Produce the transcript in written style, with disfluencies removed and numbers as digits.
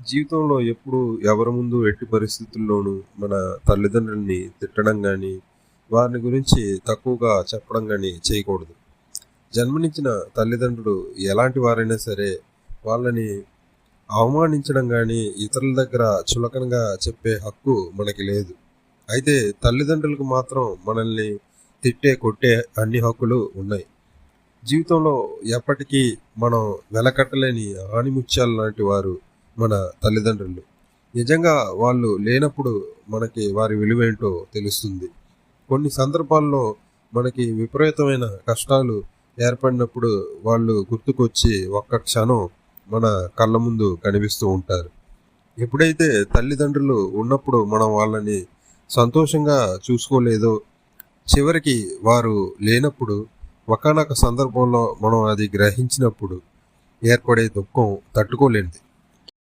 జీవితంలో ఎప్పుడు ఎవరి ముందు ఎట్టి పరిస్థితుల్లోనూ మన తల్లిదండ్రుల్ని తిట్టడం కానీ వారిని గురించి తక్కువగా చెప్పడం కానీ చేయకూడదు. జన్మనిచ్చిన తల్లిదండ్రులు ఎలాంటి వారైనా సరే వాళ్ళని అవమానించడం కానీ ఇతరుల దగ్గర చులకనగా చెప్పే హక్కు మనకి లేదు. అయితే తల్లిదండ్రులకు మాత్రం మనల్ని తిట్టే కొట్టే అన్ని హక్కులు ఉన్నాయి. జీవితంలో ఎప్పటికీ మనం వెలకట్టలేని ఆణిముత్యాలు లాంటి వారు మన తల్లిదండ్రులు. నిజంగా వాళ్ళు లేనప్పుడు మనకి వారి విలువేంటో తెలుస్తుంది. కొన్ని సందర్భాల్లో మనకి విపరీతమైన కష్టాలు ఏర్పడినప్పుడు వాళ్ళు గుర్తుకొచ్చి ఒక్క క్షణం మన కళ్ళ ముందు కనిపిస్తూ ఉంటారు. ఎప్పుడైతే తల్లిదండ్రులు ఉన్నప్పుడు మనం వాళ్ళని సంతోషంగా చూసుకోలేదో, చివరికి వారు లేనప్పుడు ఒకానొక సందర్భంలో మనం అది గ్రహించినప్పుడు ఏర్పడే దుఃఖం తట్టుకోలేనిది.